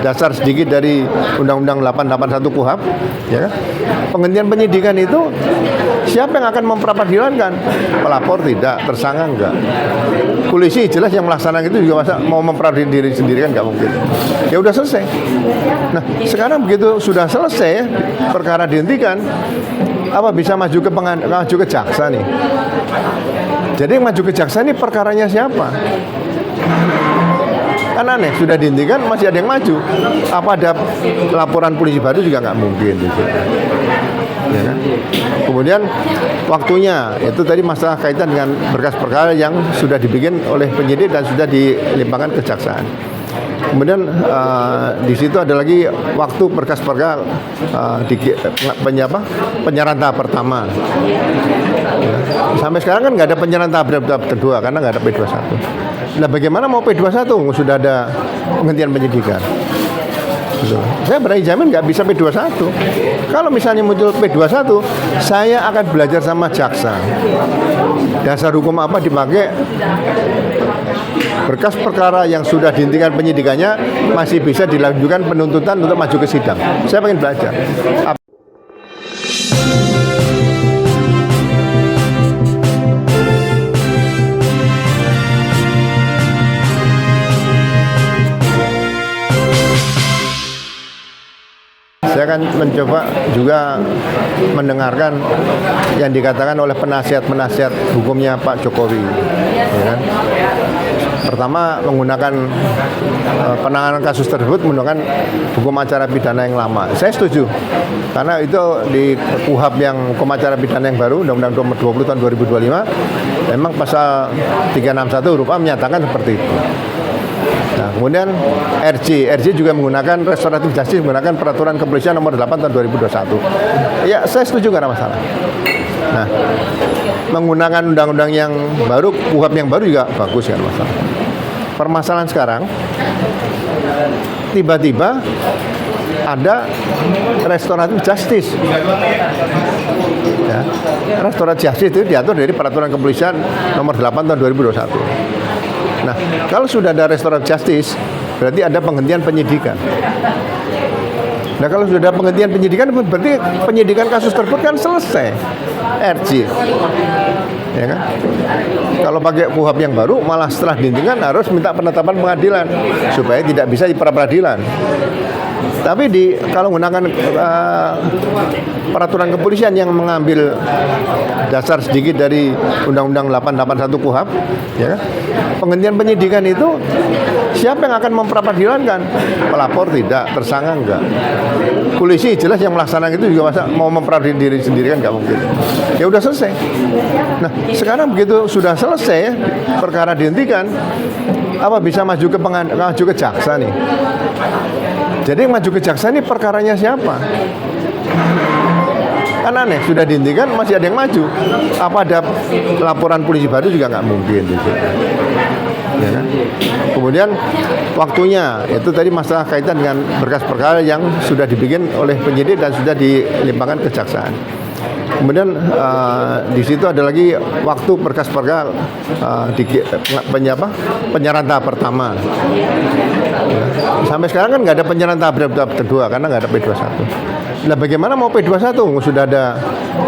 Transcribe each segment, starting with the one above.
dasar sedikit dari Undang-Undang 881 KUHP, ya kan? Penghentian penyidikan itu siapa yang akan memperadilankan? Pelapor tidak, tersangka enggak. Polisi jelas yang melaksanakan itu juga masa mau memperadili diri sendiri kan nggak mungkin. Ya udah selesai. Nah sekarang begitu sudah selesai perkara dihentikan, apa bisa maju ke jaksa nih? Jadi yang maju ke jaksa ini perkaranya siapa? Kan aneh, sudah dihentikan masih ada yang maju. Apa ada laporan polisi baru juga nggak mungkin gitu. Ya kan? Kemudian waktunya itu tadi masalah kaitan dengan berkas perkara yang sudah dibikin oleh penyidik dan sudah dilimpahkan kejaksaan. Kemudian di situ ada lagi waktu berkas perkara penyerahan tahap pertama. Ya. Sampai sekarang kan nggak ada penyerahan tahap kedua karena nggak ada P21. Nah bagaimana mau P21 sudah ada penghentian penyidikan? Saya berani jamin nggak bisa P21. Kalau misalnya muncul P21, saya akan belajar sama jaksa. Dasar hukum apa dipakai? Berkas perkara yang sudah dihentikan penyidikannya masih bisa dilanjutkan penuntutan untuk maju ke sidang. Saya pengen belajar. Saya akan mencoba juga mendengarkan yang dikatakan oleh penasihat hukumnya Pak Jokowi. Ya kan? Pertama menggunakan penanganan kasus tersebut menggunakan hukum acara pidana yang lama. Saya setuju karena itu di KUHP yang hukum acara pidana yang baru Undang-Undang Nomor 20 Tahun 2025 memang pasal 361 huruf A menyatakan seperti itu. Nah, kemudian RJ juga menggunakan restoratif justice menggunakan peraturan kepolisian nomor 8 tahun 2021. Ya, saya setuju nggak ada masalah. Nah, menggunakan undang-undang yang baru, KUHP yang baru juga bagus kan masalah. Permasalahan sekarang tiba-tiba ada restoratif justice. Ya, restoratif justice itu diatur dari peraturan kepolisian nomor 8 tahun 2021. Nah, kalau sudah ada restoratif justice, berarti ada penghentian penyidikan. Nah, kalau sudah ada penghentian penyidikan, berarti penyidikan kasus tersebut kan selesai. RJ. Ya kan? Kalau pakai KUHP yang baru, malah setelah dihentikan harus minta penetapan pengadilan supaya tidak bisa di pra-peradilan. Tapi kalau menggunakan peraturan kepolisian yang mengambil dasar sedikit dari Undang-Undang 881 KUHP, ya kan? Penghentian penyidikan itu siapa yang akan memperadilankan? Pelapor tidak, tersangka enggak. Polisi jelas yang melaksanakan itu juga masa mau memperadili diri sendiri kan nggak mungkin. Ya udah selesai. Nah sekarang begitu sudah selesai perkara dihentikan, apa bisa maju ke jaksa nih? Jadi yang maju ke jaksa ini perkaranya siapa? Kan aneh, sudah dihentikan masih ada yang maju. Apa ada laporan polisi baru juga nggak mungkin gitu. Ya kan? Kemudian waktunya itu tadi masalah kaitan dengan berkas perkara yang sudah dibikin oleh penyidik dan sudah dilimpahkan kejaksaan. Kemudian di situ ada lagi waktu berkas perkara penyerahan tahap pertama. Ya. Sampai sekarang kan nggak ada penyerahan tahap kedua karena nggak ada P21. Nah bagaimana mau P21 sudah ada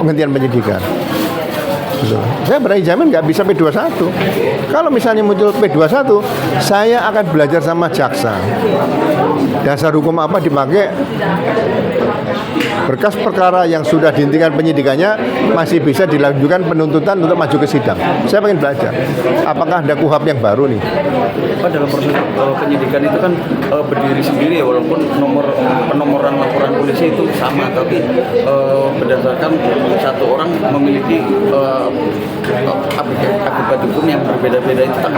penghentian penyidikan? Saya berani jamin nggak bisa P21. Kalau misalnya muncul P21, saya akan belajar sama jaksa. Dasar hukum apa dipakai? Berkas perkara yang sudah dihentikan penyidikannya masih bisa dilanjutkan penuntutan untuk maju ke sidang. Saya pengen belajar. Apakah ada KUHP yang baru nih? Pak, dalam proses penyidikan itu kan berdiri sendiri ya, walaupun penomoran laporan polisi itu sama, tapi berdasarkan satu orang memiliki akibat hukum yang berbeda-beda itu tak?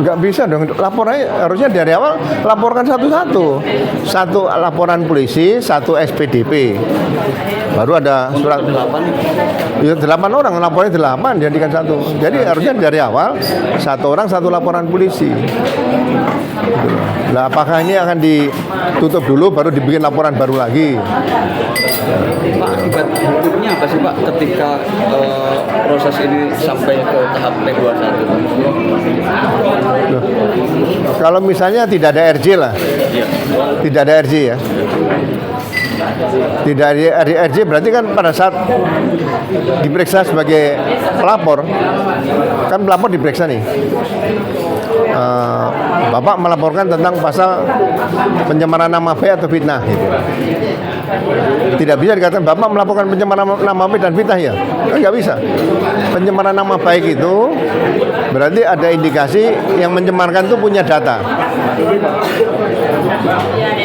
Nggak bisa dong. Laporannya harusnya dari awal laporkan satu-satu. Satu laporan polisi, satu SPDP. Baru ada surat. 8. Ya 8 orang, lapornya 8, jadikan 1. Jadi harusnya dari awal 1 orang 1 laporan polisi. Nah, apakah ini akan ditutup dulu baru dibikin laporan baru lagi? Pak, akibat hukumnya apa sih Pak ketika proses ini sampai ke tahap P21? Loh, kalau misalnya tidak ada RJ lah, Iya. tidak ada RJ ya. Tidak ada RJ berarti kan pada saat diperiksa sebagai pelapor, kan pelapor diperiksa nih. Bapak melaporkan tentang pasal pencemaran nama baik atau fitnah gitu. Tidak bisa dikatakan Bapak melaporkan pencemaran nama baik dan fitnah ya. Kan nggak bisa. Pencemaran nama baik itu berarti ada indikasi yang mencemarkan itu punya data.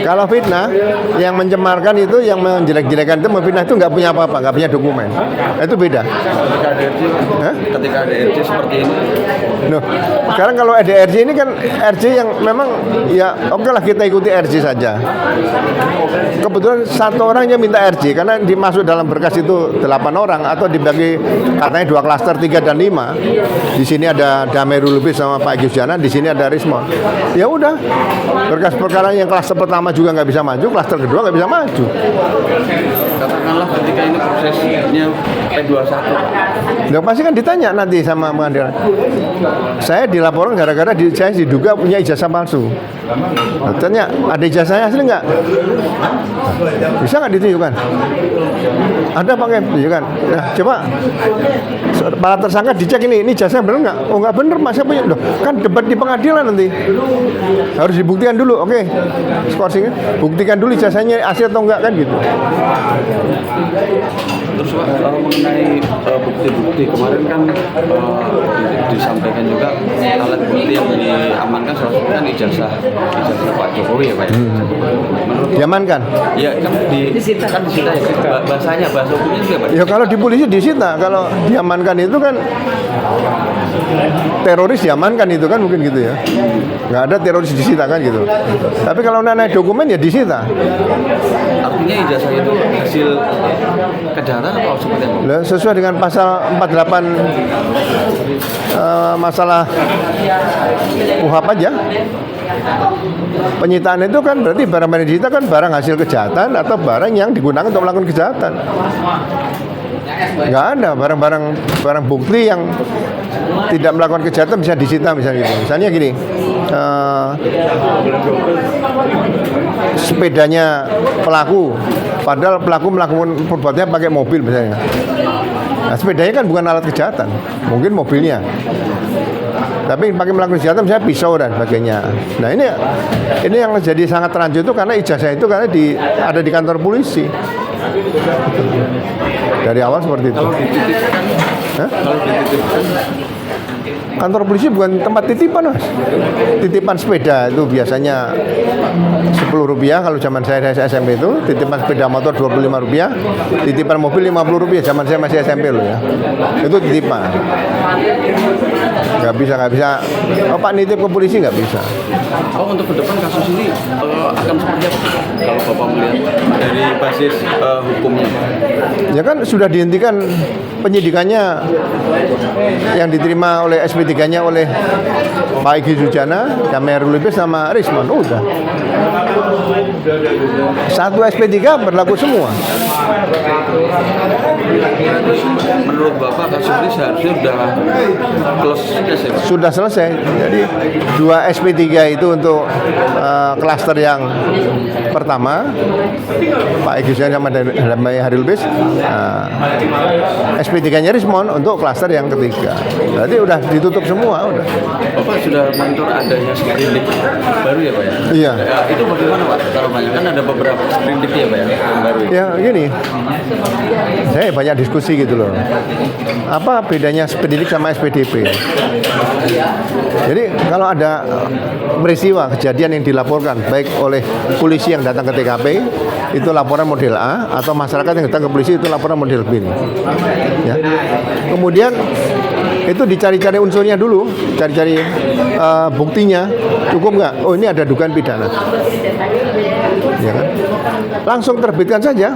Kalau fitnah, yang mencemarkan itu, yang menjelek-jelekan itu, memfitnah itu nggak punya apa-apa, nggak punya dokumen. Itu beda. Ketika ada RJ seperti ini, Loh, sekarang kalau ada RJ ini kan RJ yang memang ya oke lah kita ikuti RJ saja. Kebetulan 1 orang yang minta RJ karena dimasuk dalam berkas itu 8 orang atau dibagi katanya 2 klaster 3 dan 5. Di sini ada Damerul Lubis sama Pak Egy Sujana, di sini ada Rismon. Ya udah, berkas perkara yang klaster pertama juga nggak bisa maju, klaster kedua nggak bisa maju. katakanlah ketika ini prosesnya P21. Nah, pasti kan ditanya nanti sama pengadilan. Saya dilaporkan gara-gara saya diduga punya ijazah palsu. Nah, tanya, ada ijazahnya asli nggak? Bisa nggak ditunjukkan? Ada pakai tunjukkan. Nah, coba para tersangka dicek ini ijazah benar nggak? Oh nggak benar, mas saya punya. Loh, kan debat di pengadilan nanti. Harus dibuktikan dulu. Oke, skorsingnya buktikan dulu ijazahnya asli atau enggak kan gitu. Terus Pak, mengenai bukti-bukti kemarin kan disampaikan juga alat bukti yang diamankan salah satu kan ijazah Pak Jokowi ya Pak. Menurut Diamankan. ya kan disita ya. Bahasa hukumnya juga Pak. Ya kalau di polisi disita, kalau diamankan itu kan teroris diamankan itu kan mungkin gitu ya. Nggak ada teroris disita kan gitu. Tapi kalau naik dokumen ya disita. Artinya ijazah itu hasil kejahatan atau seperti apa? Lah, sesuai dengan pasal 48 masalah KUHP aja. Penyitaan itu kan berarti barang-barang yang disita kan barang hasil kejahatan atau barang yang digunakan untuk melakukan kejahatan. Nggak ada barang bukti yang tidak melakukan kejahatan bisa disita misalnya gitu. Misalnya gini, sepedanya pelaku, padahal pelaku melakukan perbuatannya pakai mobil misalnya. Nah, sepedanya kan bukan alat kejahatan, mungkin mobilnya. Tapi pakai melakukan kejahatan misalnya pisau dan sebagainya. Nah ini yang jadi sangat terlanjur itu karena ijazah itu karena ada di kantor polisi. Dari awal seperti itu. Kalau dititipkan Kantor polisi bukan tempat titipan, Mas. Titipan sepeda itu biasanya Rp10 kalau zaman saya SMP itu. Titipan sepeda motor Rp25. Titipan mobil Rp50 zaman saya masih SMP loh ya. Itu titipan. Nggak bisa. Oh Pak nitip ke polisi nggak bisa. Oh untuk ke depan kasus ini akan seperti apa kalau Bapak melihat dari basis hukumnya? Ya kan sudah dihentikan penyidikannya yang diterima oleh SP3-nya oleh Pak Egy Sujana, Damerul Lubis sama Rismon. Udah. Satu SP3 berlaku semua. Menurut Bapak kasus ini seharusnya sudah close case ya? Sudah selesai. Jadi 2 SP3 itu untuk klaster yang pertama Pak Egy Sujana sama Damerul Lubis. SP3-nya Rismon untuk klaster yang ketiga. Berarti udah ditutup semua udah. Bapak sudah monitor adanya sprindik baru ya Pak ya? Iya. Itu bagaimana Pak? Kalau banyak kan ada beberapa sprindik ya Pak ya yang baru ya? Ya gini, saya banyak diskusi gitu loh. Apa bedanya sprindik sama SPDP? Jadi kalau ada peristiwa kejadian yang dilaporkan baik oleh polisi yang datang ke TKP itu laporan model A atau masyarakat yang datang ke polisi itu laporan model B. Ya. Kemudian itu dicari-cari unsurnya dulu, cari-cari buktinya cukup nggak? Oh ini ada dugaan pidana. ya kan? Langsung terbitkan saja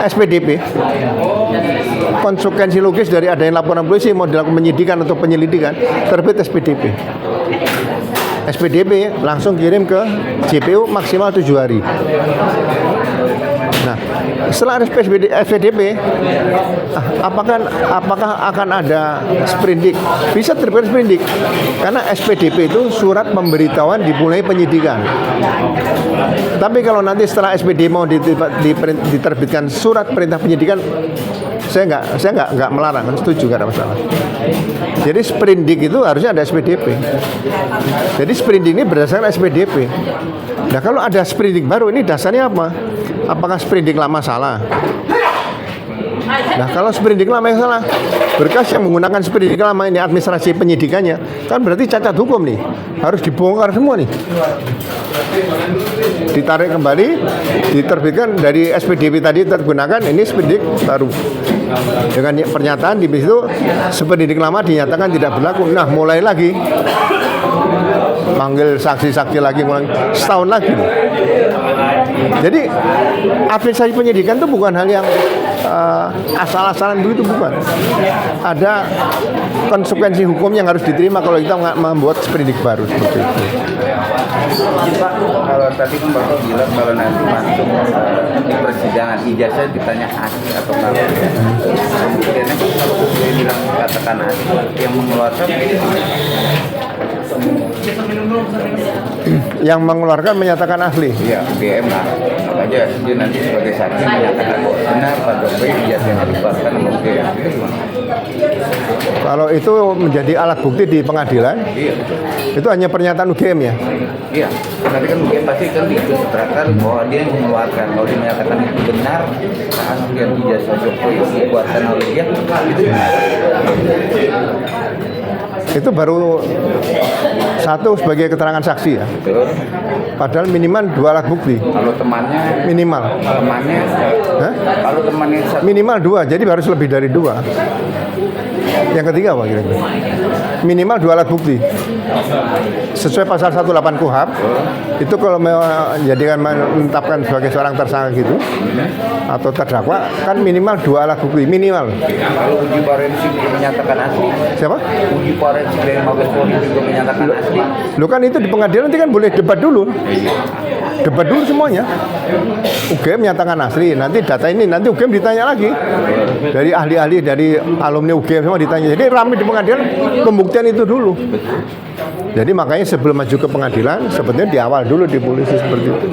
SPDP. Konsekuensi logis dari adanya laporan polisi mau dilakukan penyidikan atau penyelidikan, terbit SPDP. SPDP langsung kirim ke JPU maksimal 7 hari. Nah, setelah ada SPDP, apakah akan ada sprindik? Bisa terbit sprindik, karena SPDP itu surat pemberitahuan dimulai penyidikan. Tapi kalau nanti setelah SPDP mau diterbitkan surat perintah penyidikan, saya nggak melarang, setuju, nggak ada masalah. Jadi sprindik itu harusnya ada SPDP. Jadi sprindik ini berdasarkan SPDP. Nah, kalau ada sprindik baru, ini dasarnya apa? Apakah sprindik lama salah? Nah, kalau sprindik lama yang salah, berkas yang menggunakan sprindik lama ini administrasi penyidikannya, kan berarti cacat hukum nih. Harus dibongkar semua nih. Ditarik kembali, diterbitkan dari SPDP tadi tergunakan, ini sprindik baru. Dengan pernyataan di situ sprindik lama dinyatakan tidak berlaku. Nah, mulai lagi manggil saksi-saksi lagi, mulai setahun lagi. Jadi administrasi penyidikan itu bukan hal yang asal-asalan begitu, bukan. Ada konsekuensi hukum yang harus diterima kalau kita membuat sprindik baru seperti itu. Pak, kalau tadi kan Bapak bilang kalau nanti masuk di persidangan ijazah ditanya asli atau enggak. Kemudiannya kalau dia bilang katakan asli, yang mengeluarkan yang mengeluarkan menyatakan asli. Iya, BM lah. Makanya dia nanti sebagai saksi menyatakan benar Pak Jokowi ijazah yang dikeluarkan sama BM. Itu gimana? Kalau itu menjadi alat bukti di pengadilan, Iya. itu hanya pernyataan UGM ya. Iya. Nanti kan BM pasti kan diterangkan bahwa dia yang mengeluarkan. Kalau dia menyatakan itu benar, aslian ijazah Jokowi yang dikeluarkan oleh dia, itu gimana? Itu baru satu sebagai keterangan saksi ya. Betul. Padahal minimal 2 alat bukti. Kalau temannya Minimal. Hah? Kalau temannya satu, Minimal 2, jadi harus lebih dari 2. Yang ketiga apa kira-kira? Minimal 2 alat bukti. Sesuai pasal 18 KUHP, itu kalau menjadikan menetapkan sebagai seorang tersangka gitu atau terdakwa, kan minimal 2 alat bukti, minimal. kalau uji forensik menyatakan asli, Siapa? uji forensik dari Mabes Polri juga menyatakan asli. Lo kan itu di pengadilan nanti kan boleh debat dulu. Debat dulu semuanya. UGM menyatakan asli, nanti data ini nanti UGM ditanya lagi. Dari ahli-ahli, dari alumni UGM semua ditanya. Jadi ramai di pengadilan, pembuktian itu dulu. Jadi makanya sebelum maju ke pengadilan, sebetulnya di awal dulu di polisi seperti itu.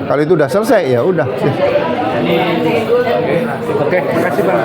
Kalau itu udah selesai, ya udah. Oke, terima kasih Pak.